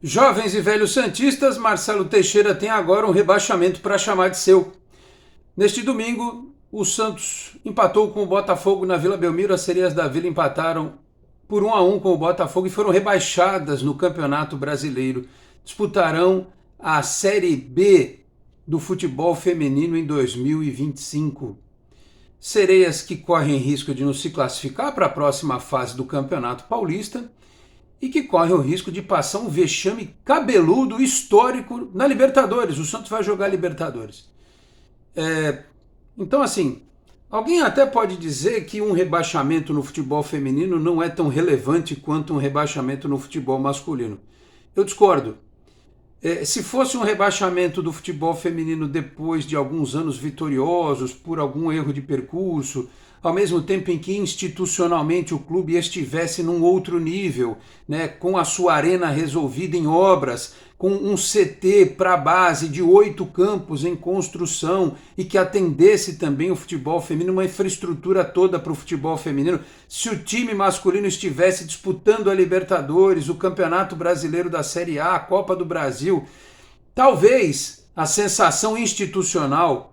Jovens e velhos santistas, Marcelo Teixeira tem agora um rebaixamento para chamar de seu. Neste domingo, o Santos empatou com o Botafogo na Vila Belmiro. As Sereias da Vila empataram por 1-1 com o Botafogo e foram rebaixadas no Campeonato Brasileiro. Disputarão a Série B do futebol feminino em 2025. Sereias que correm risco de não se classificar para a próxima fase do Campeonato Paulista e que correm o risco de passar um vexame cabeludo histórico na Libertadores. O Santos vai jogar Libertadores. Então, assim, alguém até pode dizer que um rebaixamento no futebol feminino não é tão relevante quanto um rebaixamento no futebol masculino. Eu discordo. Se fosse um rebaixamento do futebol feminino depois de alguns anos vitoriosos, por algum erro de percurso, ao mesmo tempo em que institucionalmente o clube estivesse num outro nível, né, com a sua arena resolvida em obras, com um CT para a base de 8 campos em construção e que atendesse também o futebol feminino, uma infraestrutura toda para o futebol feminino, se o time masculino estivesse disputando a Libertadores, o Campeonato Brasileiro da Série A, a Copa do Brasil, talvez a sensação institucional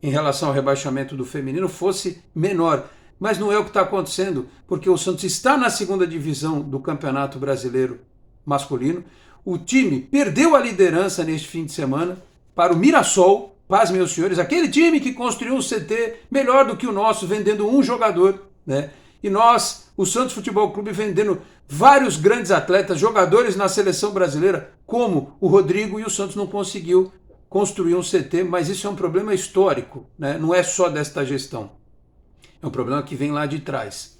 em relação ao rebaixamento do feminino fosse menor. Mas não é o que está acontecendo, porque o Santos está na segunda divisão do Campeonato Brasileiro masculino. O time perdeu a liderança neste fim de semana para o Mirassol, paz meus senhores, aquele time que construiu um CT melhor do que o nosso, vendendo um jogador, né? E nós, o Santos Futebol Clube, vendendo vários grandes atletas, jogadores na seleção brasileira, como o Rodrigo, e o Santos não conseguiu construir um CT, mas isso é um problema histórico, né? Não é só desta gestão. É um problema que vem lá de trás.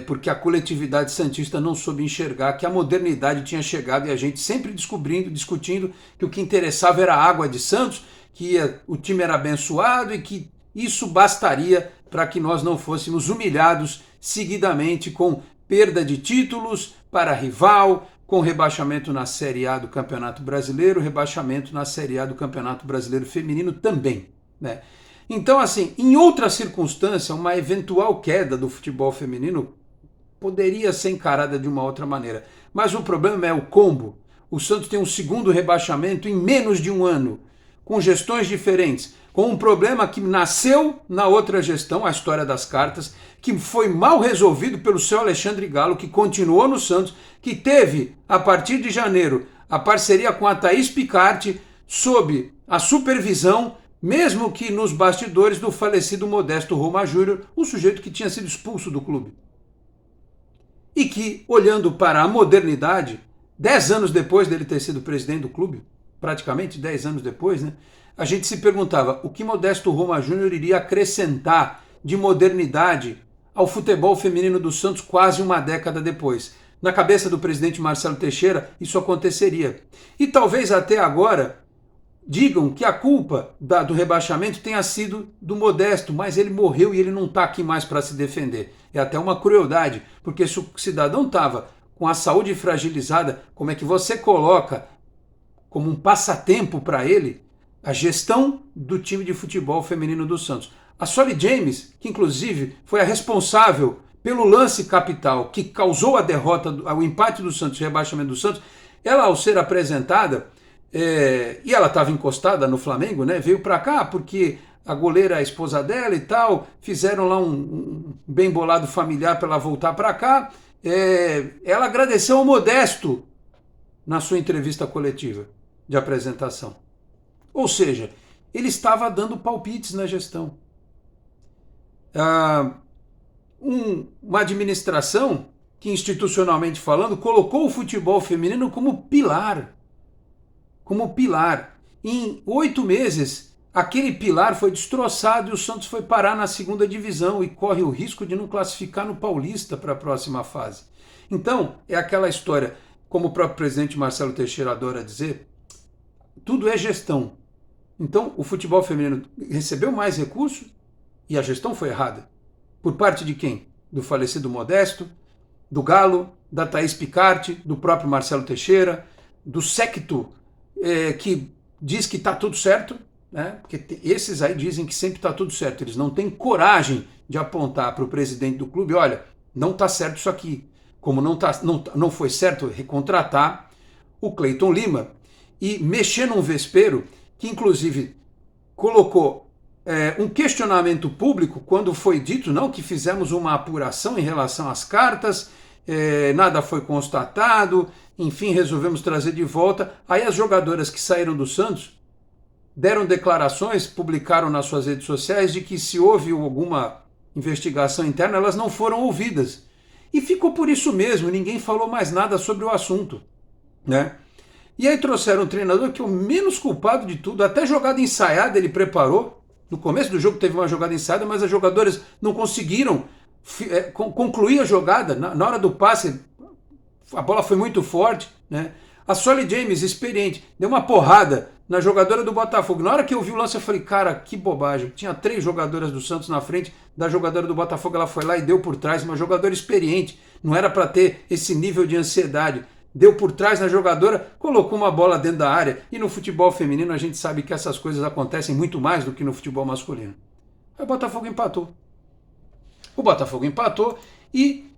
Porque a coletividade santista não soube enxergar que a modernidade tinha chegado e a gente sempre discutindo que o que interessava era a água de Santos, que o time era abençoado e que isso bastaria para que nós não fôssemos humilhados seguidamente com perda de títulos para rival, com rebaixamento na Série A do Campeonato Brasileiro, rebaixamento na Série A do Campeonato Brasileiro Feminino também, né? Então, assim, em outra circunstância, uma eventual queda do futebol feminino poderia ser encarada de uma outra maneira. Mas o problema é o combo. O Santos tem um segundo rebaixamento em menos de um ano, com gestões diferentes, com um problema que nasceu na outra gestão, a história das cartas, que foi mal resolvido pelo seu Alexandre Galo, que continuou no Santos, que teve, a partir de janeiro, a parceria com a Thaís Picarte, sob a supervisão, mesmo que nos bastidores, do falecido Modesto Roma Júnior, um sujeito que tinha sido expulso do clube. E que, olhando para a modernidade, 10 anos depois dele ter sido presidente do clube, praticamente 10 anos depois, né, a gente se perguntava o que Modesto Roma Júnior iria acrescentar de modernidade ao futebol feminino do Santos quase uma década depois. Na cabeça do presidente Marcelo Teixeira, isso aconteceria. E talvez até agora digam que a culpa do rebaixamento tenha sido do Modesto, mas ele morreu e ele não está aqui mais para se defender. É até uma crueldade, porque se o cidadão estava com a saúde fragilizada, como é que você coloca como um passatempo para ele a gestão do time de futebol feminino do Santos? A Solly James, que inclusive foi a responsável pelo lance capital que causou a derrota, o empate do Santos, o rebaixamento do Santos, ela, ao ser apresentada, e ela estava encostada no Flamengo, né? Veio para cá porque a goleira é a esposa dela e tal, fizeram lá um bem bolado familiar para ela voltar para cá. Ela agradeceu ao Modesto na sua entrevista coletiva de apresentação. Ou seja, ele estava dando palpites na gestão. Uma administração que, institucionalmente falando, colocou o futebol feminino como pilar. Em 8 meses, aquele pilar foi destroçado e o Santos foi parar na segunda divisão e corre o risco de não classificar no Paulista para a próxima fase. Então, é aquela história, como o próprio presidente Marcelo Teixeira adora dizer, tudo é gestão. Então, o futebol feminino recebeu mais recursos e a gestão foi errada. Por parte de quem? Do falecido Modesto, do Galo, da Thaís Picarte, do próprio Marcelo Teixeira, do séquito que diz que está tudo certo, né? Porque esses aí dizem que sempre está tudo certo. Eles não têm coragem de apontar para o presidente do clube, olha, não está certo isso aqui. Como não foi certo recontratar o Cleiton Lima e mexer num vespeiro que, inclusive, colocou um questionamento público quando foi dito não que fizemos uma apuração em relação às cartas, nada foi constatado, enfim, resolvemos trazer de volta. Aí as jogadoras que saíram do Santos deram declarações, publicaram nas suas redes sociais de que se houve alguma investigação interna, elas não foram ouvidas. E ficou por isso mesmo, ninguém falou mais nada sobre o assunto, né? E aí trouxeram um treinador que é o menos culpado de tudo, até jogada ensaiada ele preparou. No começo do jogo teve uma jogada ensaiada, mas as jogadoras não conseguiram concluir a jogada. Na hora do passe, a bola foi muito forte, né? A Solly James, experiente, deu uma porrada na jogadora do Botafogo. Na hora que eu vi o lance, eu falei, cara, que bobagem. Tinha 3 jogadoras do Santos na frente, da jogadora do Botafogo, ela foi lá e deu por trás, uma jogadora experiente. Não era para ter esse nível de ansiedade. Deu por trás na jogadora, colocou uma bola dentro da área. E no futebol feminino a gente sabe que essas coisas acontecem muito mais do que no futebol masculino. Aí o Botafogo empatou. O Botafogo empatou e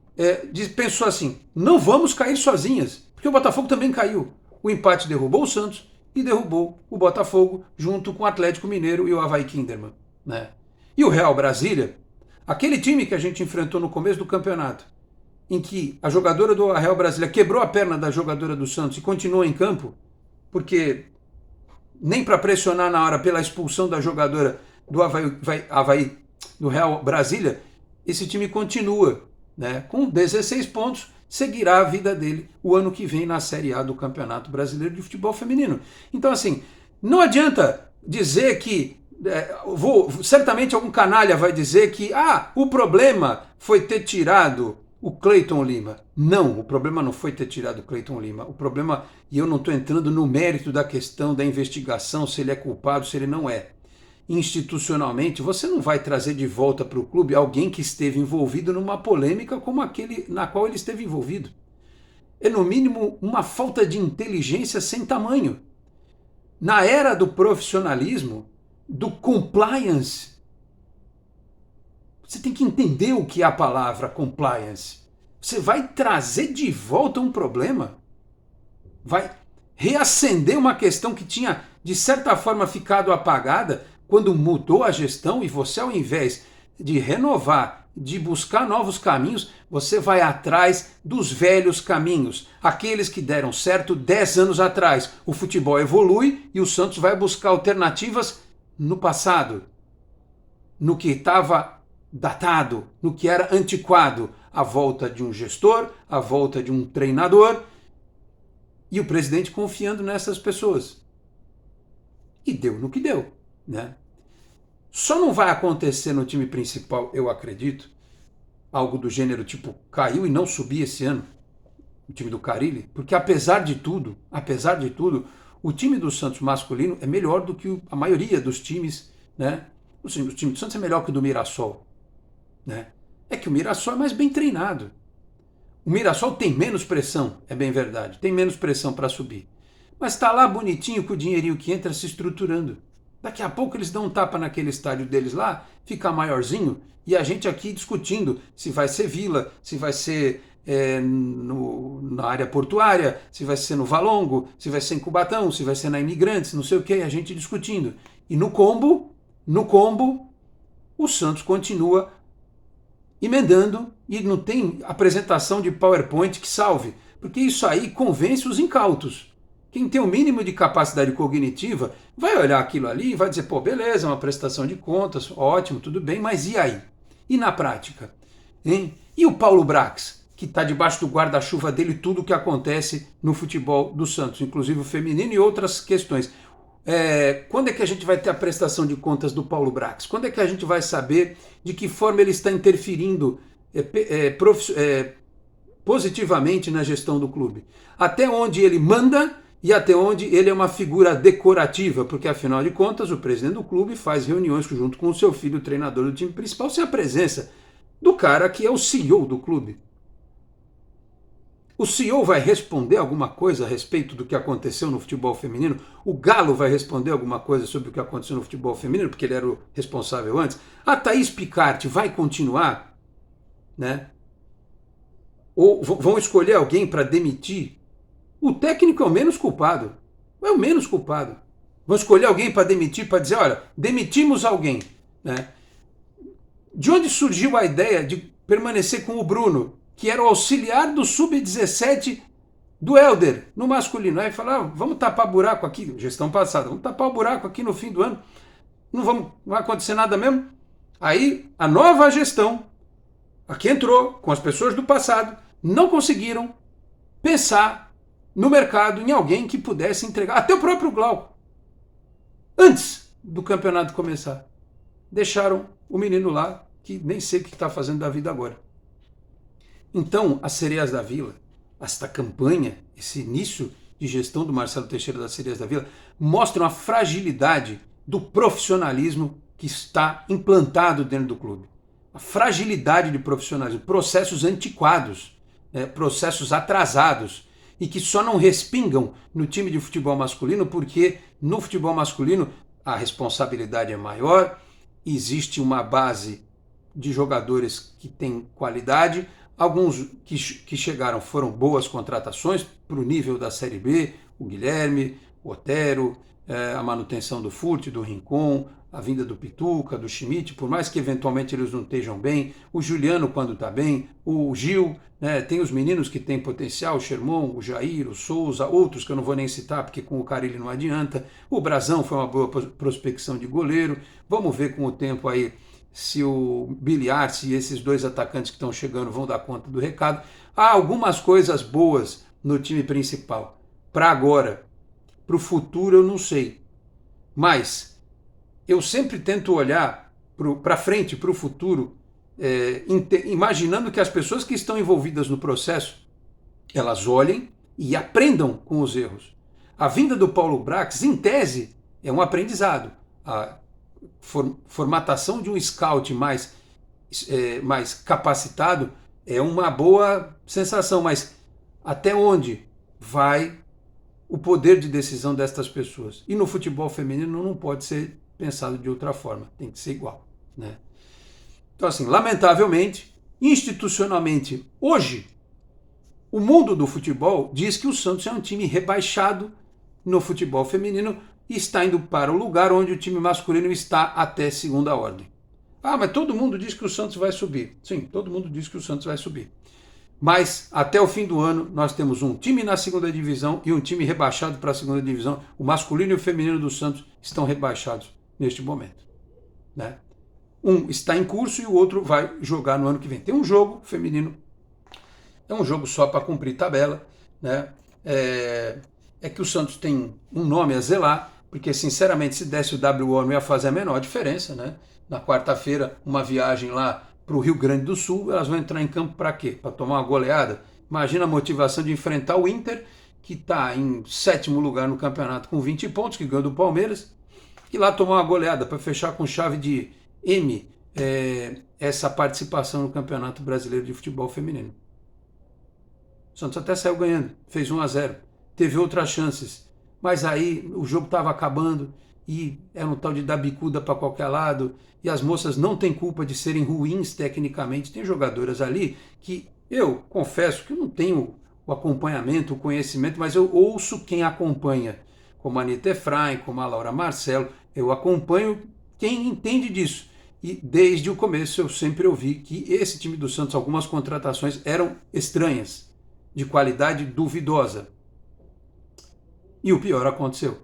pensou assim, não vamos cair sozinhas, porque o Botafogo também caiu. O empate derrubou o Santos e derrubou o Botafogo junto com o Atlético Mineiro e o Avaí Kinderman, né? E o Real Brasília, aquele time que a gente enfrentou no começo do campeonato, em que a jogadora do Real Brasília quebrou a perna da jogadora do Santos e continuou em campo, porque nem para pressionar na hora pela expulsão da jogadora do Avaí do Real Brasília, esse time continua, né? Com 16 pontos, seguirá a vida dele o ano que vem na Série A do Campeonato Brasileiro de Futebol Feminino. Então, assim, não adianta dizer que certamente algum canalha vai dizer que o problema foi ter tirado o Cleiton Lima. Não, o problema não foi ter tirado o Cleiton Lima. O problema, e eu não estou entrando no mérito da questão da investigação, se ele é culpado, se ele não é. Institucionalmente, você não vai trazer de volta para o clube alguém que esteve envolvido numa polêmica como aquele na qual ele esteve envolvido. É, no mínimo, uma falta de inteligência sem tamanho. Na era do profissionalismo, do compliance, você tem que entender o que é a palavra compliance. Você vai trazer de volta um problema? Vai reacender uma questão que tinha, de certa forma, ficado apagada quando mudou a gestão e você, ao invés de renovar, de buscar novos caminhos, você vai atrás dos velhos caminhos, aqueles que deram certo 10 anos atrás. O futebol evolui e o Santos vai buscar alternativas no passado, no que estava datado, no que era antiquado, a volta de um gestor, a volta de um treinador e o presidente confiando nessas pessoas. E deu no que deu, né? Só não vai acontecer no time principal, eu acredito, algo do gênero tipo caiu e não subir esse ano, o time do Carille, porque apesar de tudo, o time do Santos masculino é melhor do que a maioria dos times, né? O time do Santos é melhor que o do Mirassol, né? É que o Mirassol é mais bem treinado. O Mirassol tem menos pressão, é bem verdade, tem menos pressão para subir. Mas está lá bonitinho com o dinheirinho que entra se estruturando. Daqui a pouco eles dão um tapa naquele estádio deles lá, fica maiorzinho, e a gente aqui discutindo se vai ser Vila, se vai ser na área portuária, se vai ser no Valongo, se vai ser em Cubatão, se vai ser na Imigrantes, não sei o que, a gente discutindo. E no combo, o Santos continua emendando e não tem apresentação de PowerPoint que salve, porque isso aí convence os incautos. Quem tem o mínimo de capacidade cognitiva vai olhar aquilo ali e vai dizer, pô, beleza, uma prestação de contas, ótimo, tudo bem, mas e aí? E na prática? Hein? E o Paulo Brax, que está debaixo do guarda-chuva dele tudo o que acontece no futebol do Santos, inclusive o feminino e outras questões. Quando é que a gente vai ter a prestação de contas do Paulo Brax? Quando é que a gente vai saber de que forma ele está interferindo positivamente na gestão do clube? Até onde ele manda e até onde ele é uma figura decorativa, porque afinal de contas o presidente do clube faz reuniões junto com o seu filho, o treinador do time principal, sem a presença do cara que é o CEO do clube. O CEO vai responder alguma coisa a respeito do que aconteceu no futebol feminino? O Galo vai responder alguma coisa sobre o que aconteceu no futebol feminino, porque ele era o responsável antes? A Thaís Picarte vai continuar? Né? Ou vão escolher alguém para demitir O técnico é o menos culpado. É o menos culpado. Vão escolher alguém para demitir, para dizer, olha, demitimos alguém. Né? De onde surgiu a ideia de permanecer com o Bruno, que era o auxiliar do Sub-17 do Helder, no masculino? Aí falaram, vamos tapar buraco aqui, gestão passada, vamos tapar o buraco aqui no fim do ano, não vai acontecer nada mesmo? Aí a nova gestão, a que entrou com as pessoas do passado, não conseguiram pensar no mercado em alguém que pudesse entregar, até o próprio Glauco, antes do campeonato começar. Deixaram o menino lá, que nem sei o que está fazendo da vida agora. Então, as Sereias da Vila, esta campanha, esse início de gestão do Marcelo Teixeira das Sereias da Vila, mostram a fragilidade do profissionalismo que está implantado dentro do clube. A fragilidade de profissionalismo, processos antiquados, processos atrasados, e que só não respingam no time de futebol masculino porque no futebol masculino a responsabilidade é maior, existe uma base de jogadores que têm qualidade, alguns que chegaram foram boas contratações para o nível da Série B, o Guilherme, o Otero, a manutenção do Furt, do Rincon, a vinda do Pituca, do Schmidt, por mais que eventualmente eles não estejam bem, o Juliano quando está bem, o Gil, né, tem os meninos que têm potencial, o Sherman, o Jair, o Souza, outros que eu não vou nem citar porque com o Carille não adianta, o Brazão foi uma boa prospecção de goleiro, vamos ver com o tempo aí se o Billy Arce e esses dois atacantes que estão chegando vão dar conta do recado. Há algumas coisas boas no time principal, para agora, para o futuro eu não sei, mas eu sempre tento olhar para frente, para o futuro, imaginando que as pessoas que estão envolvidas no processo, elas olhem e aprendam com os erros. A vinda do Paulo Brax, em tese, é um aprendizado. A formatação de um scout mais capacitado é uma boa sensação, mas até onde vai o poder de decisão destas pessoas? E no futebol feminino não pode ser pensado de outra forma, tem que ser igual, né? Então, assim, lamentavelmente, institucionalmente, hoje, o mundo do futebol diz que o Santos é um time rebaixado no futebol feminino e está indo para o lugar onde o time masculino está até segunda ordem. Ah, mas todo mundo diz que o Santos vai subir. Sim, todo mundo diz que o Santos vai subir. Mas até o fim do ano nós temos um time na segunda divisão e um time rebaixado para a segunda divisão. O masculino e o feminino do Santos estão rebaixados neste momento, né? Um está em curso e o outro vai jogar no ano que vem. Tem um jogo feminino, é um jogo só para cumprir tabela, né? É que o Santos tem um nome a zelar, porque sinceramente se desse o WO não ia fazer a menor diferença, né? Na quarta-feira, uma viagem lá para o Rio Grande do Sul, elas vão entrar em campo para quê? Para tomar uma goleada? Imagina a motivação de enfrentar o Inter, que está em 7º lugar no campeonato com 20 pontos, que ganhou do Palmeiras, e lá tomar uma goleada para fechar com chave de M essa participação no Campeonato Brasileiro de Futebol Feminino. O Santos até saiu ganhando, fez 1-0, teve outras chances, mas aí o jogo estava acabando e era um tal de dar bicuda para qualquer lado, e as moças não têm culpa de serem ruins tecnicamente. Tem jogadoras ali que eu confesso que eu não tenho o acompanhamento, o conhecimento, mas eu ouço quem acompanha, como a Anitta Efraim, como a Laura Marcelo, eu acompanho quem entende disso. E desde o começo eu sempre ouvi que esse time do Santos, algumas contratações eram estranhas, de qualidade duvidosa. E o pior aconteceu.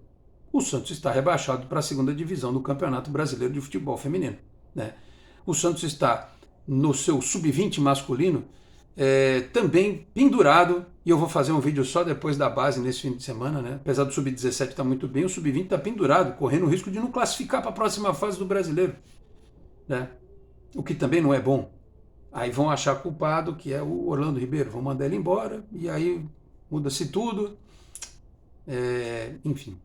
O Santos está rebaixado para a segunda divisão do Campeonato Brasileiro de Futebol Feminino, né? O Santos está no seu sub-20 masculino, também pendurado, e eu vou fazer um vídeo só depois da base nesse fim de semana, né? Apesar do sub-17 estar muito bem, o sub-20 está pendurado, correndo o risco de não classificar para a próxima fase do Brasileiro, né? O que também não é bom. Aí vão achar culpado que é o Orlando Ribeiro, vão mandar ele embora, e aí muda-se tudo, enfim.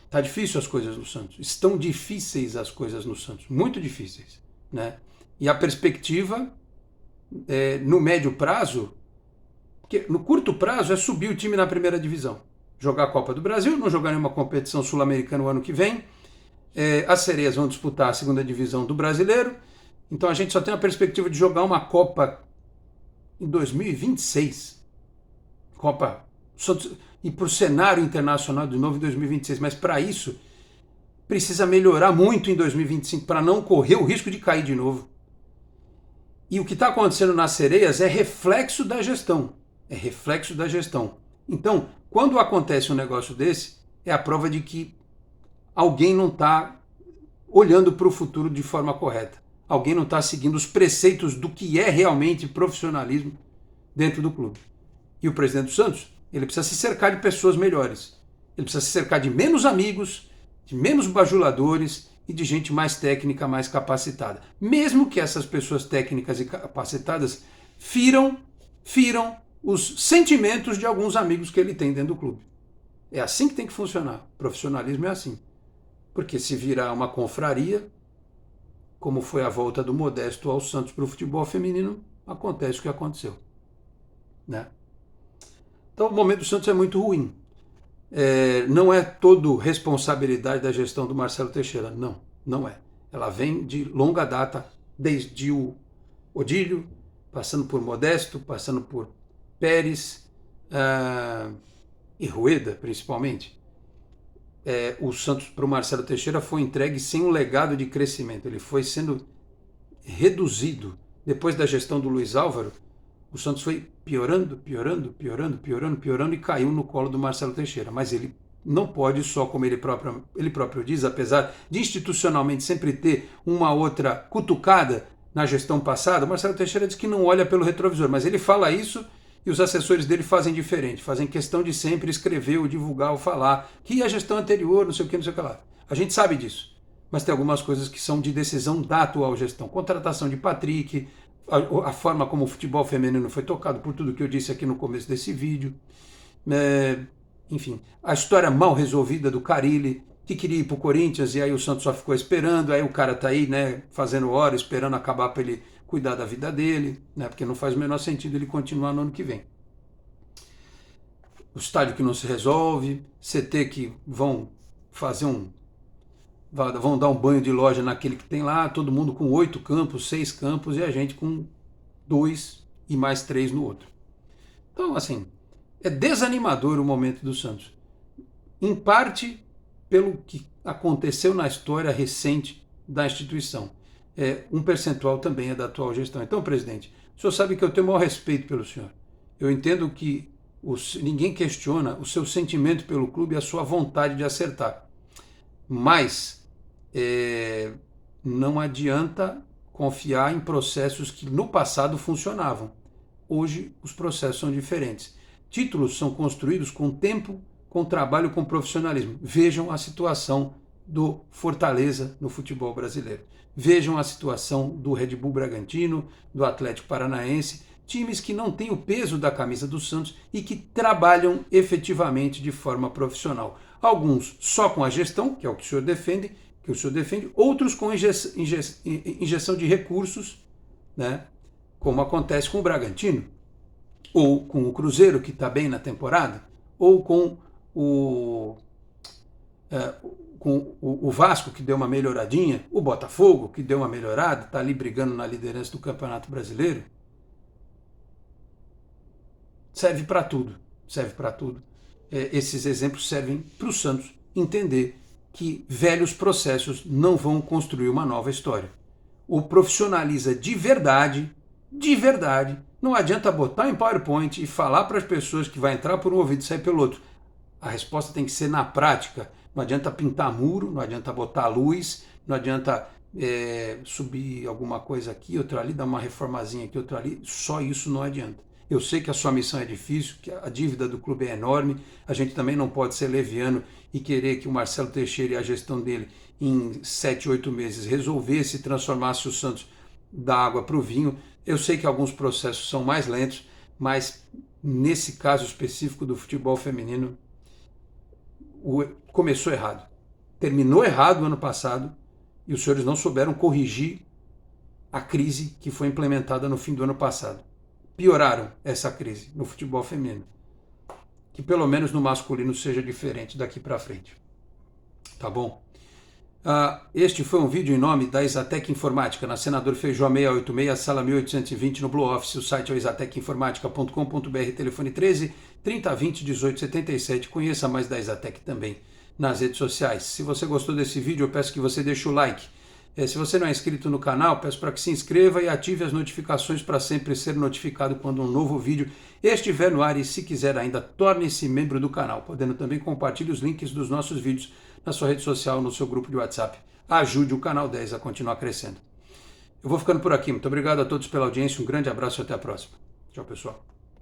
Tá difícil as coisas no Santos, estão difíceis as coisas no Santos, muito difíceis, né? E a perspectiva, no médio prazo, porque no curto prazo é subir o time na primeira divisão, jogar a Copa do Brasil, não jogar nenhuma competição sul-americana no ano que vem, as Sereias vão disputar a segunda divisão do Brasileiro, então a gente só tem a perspectiva de jogar uma Copa em 2026. Copa e para o cenário internacional de novo em 2026. Mas para isso precisa melhorar muito em 2025 para não correr o risco de cair de novo. E o que está acontecendo nas Sereias é reflexo da gestão. É reflexo da gestão. Então, quando acontece um negócio desse, é a prova de que alguém não está olhando para o futuro de forma correta. Alguém não está seguindo os preceitos do que é realmente profissionalismo dentro do clube. E o presidente do Santos, ele precisa se cercar de pessoas melhores. Ele precisa se cercar de menos amigos, de menos bajuladores e de gente mais técnica, mais capacitada. Mesmo que essas pessoas técnicas e capacitadas firam os sentimentos de alguns amigos que ele tem dentro do clube. É assim que tem que funcionar. Profissionalismo é assim. Porque se virar uma confraria, como foi a volta do Modesto ao Santos para o futebol feminino, acontece o que aconteceu. Né? Então o momento do Santos é muito ruim. Não é todo responsabilidade da gestão do Marcelo Teixeira. Não, não é. Ela vem de longa data, desde o Odílio, passando por Modesto, passando por Pérez e Rueda, principalmente. O Santos para o Marcelo Teixeira foi entregue sem um legado de crescimento. Ele foi sendo reduzido. Depois da gestão do Luiz Álvaro, o Santos foi piorando e caiu no colo do Marcelo Teixeira. Mas ele não pode só, como ele próprio diz, apesar de institucionalmente sempre ter uma outra cutucada na gestão passada, o Marcelo Teixeira diz que não olha pelo retrovisor, mas ele fala isso e os assessores dele fazem diferente, fazem questão de sempre escrever, ou divulgar, ou falar que a gestão anterior, não sei o que lá. A gente sabe disso, mas tem algumas coisas que são de decisão da atual gestão. Contratação de Patrick, a forma como o futebol feminino foi tocado, por tudo que eu disse aqui no começo desse vídeo. Enfim, a história mal resolvida do Carille, que queria ir para o Corinthians e aí o Santos só ficou esperando, aí o cara tá aí, né, fazendo hora, esperando acabar para ele cuidar da vida dele, né, porque não faz o menor sentido ele continuar no ano que vem. O estádio que não se resolve, CT que vão dar um banho de loja naquele que tem lá, todo mundo com 8 campos, 6 campos e a gente com 2 e mais 3 no outro. Então, assim, é desanimador o momento do Santos. Em parte pelo que aconteceu na história recente da instituição. Um percentual também é da atual gestão. Então, presidente, o senhor sabe que eu tenho o maior respeito pelo senhor. Eu entendo que ninguém questiona o seu sentimento pelo clube e a sua vontade de acertar. Mas não adianta confiar em processos que no passado funcionavam. Hoje os processos são diferentes. Títulos são construídos com tempo, com trabalho, com profissionalismo. Vejam a situação do Fortaleza no futebol brasileiro. Vejam a situação do Red Bull Bragantino, do Atlético Paranaense, times que não têm o peso da camisa do Santos e que trabalham efetivamente de forma profissional. Alguns só com a gestão, que é o que o senhor defende, outros com injeção de recursos, né, como acontece com o Bragantino, ou com o Cruzeiro, que está bem na temporada, ou com o Vasco, que deu uma melhoradinha, o Botafogo, que deu uma melhorada, está ali brigando na liderança do Campeonato Brasileiro. Serve para tudo. Esses exemplos servem para o Santos entender que velhos processos não vão construir uma nova história. O profissionaliza de verdade, não adianta botar em PowerPoint e falar para as pessoas que vai entrar por um ouvido e sair pelo outro. A resposta tem que ser na prática. Não adianta pintar muro, não adianta botar luz, não adianta subir alguma coisa aqui, outra ali, dar uma reformazinha aqui, outra ali. Só isso não adianta. Eu sei que a sua missão é difícil, que a dívida do clube é enorme. A gente também não pode ser leviano e querer que o Marcelo Teixeira e a gestão dele em 7, 8 meses resolvesse e transformasse o Santos da água para o vinho. Eu sei que alguns processos são mais lentos, mas nesse caso específico do futebol feminino, começou errado. Terminou errado o ano passado e os senhores não souberam corrigir a crise que foi implementada no fim do ano passado. Pioraram essa crise no futebol feminino. Que pelo menos no masculino seja diferente daqui para frente. Tá bom? Este foi um vídeo em nome da Exatec Informática, na Senador Feijó 686, sala 1820, no Blue Office. O site é o exatecinformatica.com.br, telefone 13 3020 1877. Conheça mais da Exatec também nas redes sociais. Se você gostou desse vídeo, eu peço que você deixe o like. Se você não é inscrito no canal, peço para que se inscreva e ative as notificações para sempre ser notificado quando um novo vídeo estiver no ar. E se quiser ainda, torne-se membro do canal, podendo também compartilhar os links dos nossos vídeos na sua rede social, no seu grupo de WhatsApp. Ajude o Canal 10 a continuar crescendo. Eu vou ficando por aqui. Muito obrigado a todos pela audiência, um grande abraço e até a próxima. Tchau, pessoal.